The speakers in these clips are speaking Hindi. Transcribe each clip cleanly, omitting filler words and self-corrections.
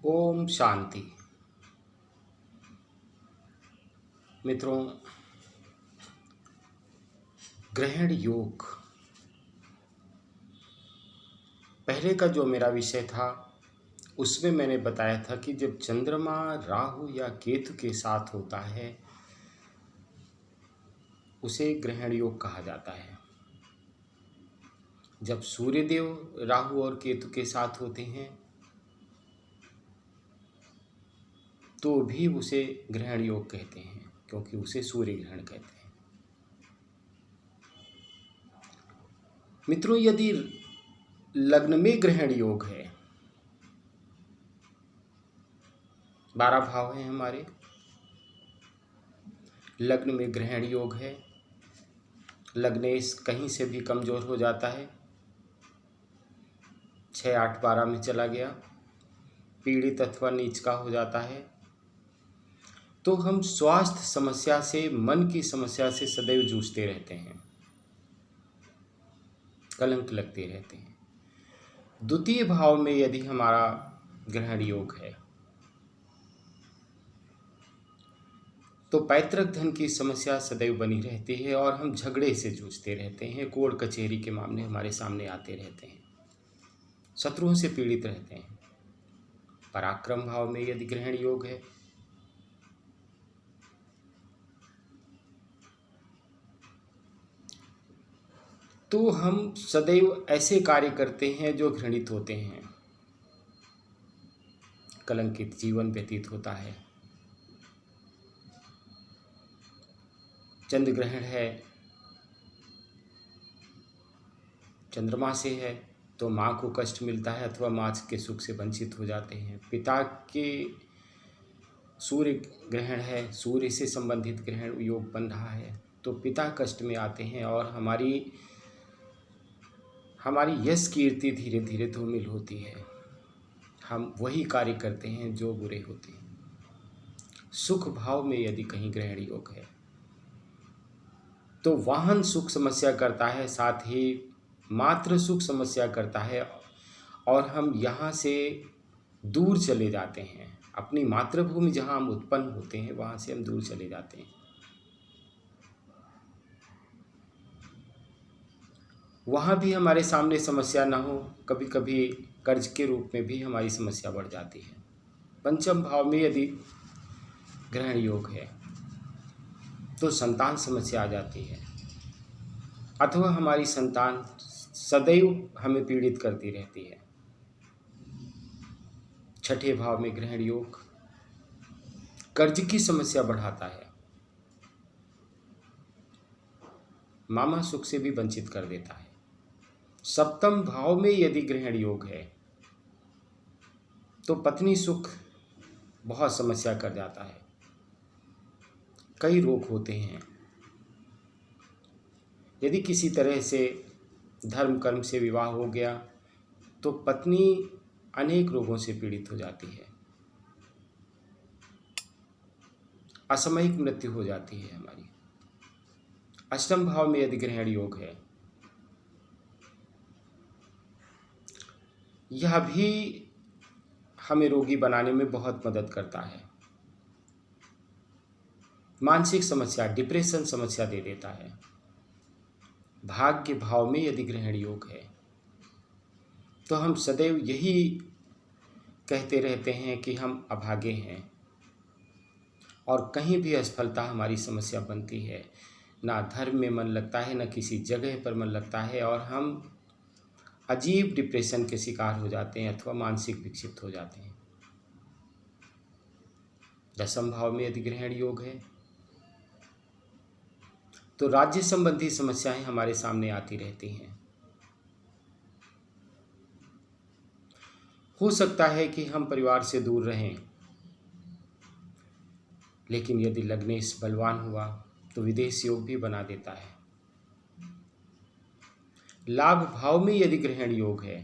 ओम शांति। मित्रों, ग्रहण योग पहले का जो मेरा विषय था उसमें मैंने बताया था कि जब चंद्रमा राहु या केतु के साथ होता है उसे ग्रहण योग कहा जाता है। जब सूर्यदेव राहु और केतु के साथ होते हैं तो भी उसे ग्रहण योग कहते हैं, क्योंकि उसे सूर्य ग्रहण कहते हैं। मित्रों, यदि लग्न में ग्रहण योग है, 12 भाव हैं हमारे, लग्न में ग्रहण योग है, लग्नेश कहीं से भी कमजोर हो जाता है, 6, 8, 12 में चला गया, पीड़ित अथवा नीच का हो जाता है, तो हम स्वास्थ्य समस्या से, मन की समस्या से सदैव जूझते रहते हैं, कलंक लगते रहते हैं। द्वितीय भाव में यदि हमारा ग्रहण योग है तो पैतृक धन की समस्या सदैव बनी रहती है और हम झगड़े से जूझते रहते हैं, कोर्ट कचहरी के मामले हमारे सामने आते रहते हैं, शत्रुओं से पीड़ित रहते हैं। पराक्रम भाव में यदि ग्रहण योग है तो हम सदैव ऐसे कार्य करते हैं जो घृणित होते हैं, कलंकित जीवन व्यतीत होता है। चंद्र ग्रहण है, चंद्रमा से है तो माँ को कष्ट मिलता है अथवा माँ के सुख से वंचित हो जाते हैं। पिता के सूर्य ग्रहण है, सूर्य से संबंधित ग्रहण योग बन रहा है तो पिता कष्ट में आते हैं और हमारी यश कीर्ति धीरे धीरे धूमिल होती है। हम वही कार्य करते हैं जो बुरे होते हैं। सुख भाव में यदि कहीं ग्रहण योग है तो वाहन सुख समस्या करता है, साथ ही मात्र सुख समस्या करता है और हम यहाँ से दूर चले जाते हैं। अपनी मातृभूमि जहाँ हम उत्पन्न होते हैं वहाँ से हम दूर चले जाते हैं। वहाँ भी हमारे सामने समस्या ना हो, कभी कभी कर्ज के रूप में भी हमारी समस्या बढ़ जाती है। पंचम भाव में यदि ग्रहण योग है तो संतान समस्या आ जाती है अथवा हमारी संतान सदैव हमें पीड़ित करती रहती है। छठे भाव में ग्रहण योग कर्ज की समस्या बढ़ाता है, मामा सुख से भी वंचित कर देता है। सप्तम भाव में यदि ग्रहण योग है तो पत्नी सुख बहुत समस्या कर जाता है, कई रोग होते हैं। यदि किसी तरह से धर्म कर्म से विवाह हो गया तो पत्नी अनेक रोगों से पीड़ित हो जाती है, असामयिक मृत्यु हो जाती है हमारी। अष्टम भाव में यदि ग्रहण योग है यह भी हमें रोगी बनाने में बहुत मदद करता है, मानसिक समस्या, डिप्रेशन समस्या दे देता है। भाग्य भाव में यदि ग्रहण योग है तो हम सदैव यही कहते रहते हैं कि हम अभागे हैं और कहीं भी असफलता हमारी समस्या बनती है। ना धर्म में मन लगता है, ना किसी जगह पर मन लगता है और हम अजीब डिप्रेशन के शिकार हो जाते हैं अथवा मानसिक विक्षिप्त हो जाते हैं। दसम भाव में यदि ग्रहण योग है तो राज्य संबंधी समस्याएं हमारे सामने आती रहती हैं। हो सकता है कि हम परिवार से दूर रहें, लेकिन यदि लग्नेश बलवान हुआ तो विदेश योग भी बना देता है। लाभ भाव में यदि ग्रहण योग है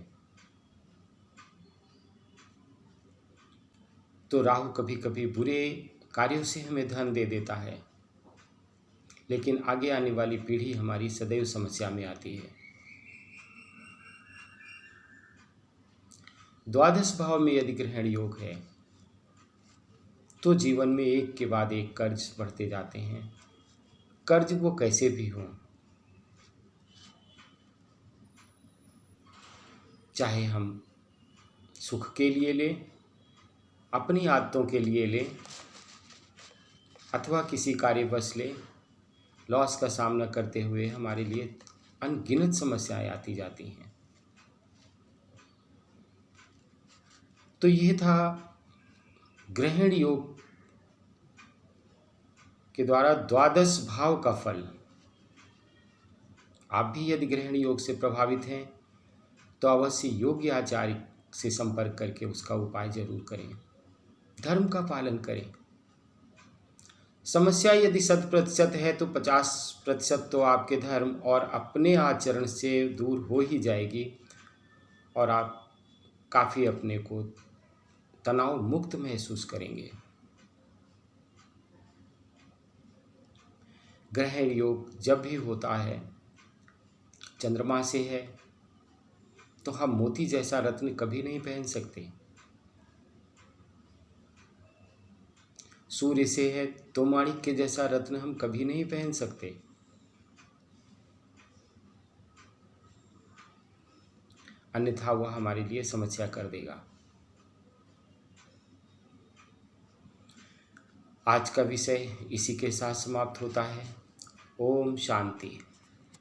तो राहु कभी कभी बुरे कार्यों से हमें धन दे देता है, लेकिन आगे आने वाली पीढ़ी हमारी सदैव समस्या में आती है। द्वादश भाव में यदि ग्रहण योग है तो जीवन में एक के बाद एक कर्ज बढ़ते जाते हैं। कर्ज वो कैसे भी हों, चाहे हम सुख के लिए लें, अपनी आदतों के लिए लें, अथवा किसी कार्यवश लें, लॉस का सामना करते हुए हमारे लिए अनगिनत समस्याएं आती जाती हैं। तो यह था ग्रहण योग के द्वारा द्वादश भाव का फल। आप भी यदि ग्रहण योग से प्रभावित हैं तो अवश्य योग्य आचार्य से संपर्क करके उसका उपाय जरूर करें, धर्म का पालन करें। समस्या यदि 100% है तो 50% तो आपके धर्म और अपने आचरण से दूर हो ही जाएगी और आप काफ़ी अपने को तनाव मुक्त महसूस करेंगे। ग्रहण योग जब भी होता है, चंद्रमा से है तो हम मोती जैसा रत्न कभी नहीं पहन सकते, सूर्य से है तो माणिक्य जैसा रत्न हम कभी नहीं पहन सकते। अन्यथा वह हमारे लिए समस्या कर देगा। आज का विषय इसी के साथ समाप्त होता है। ओम शांति।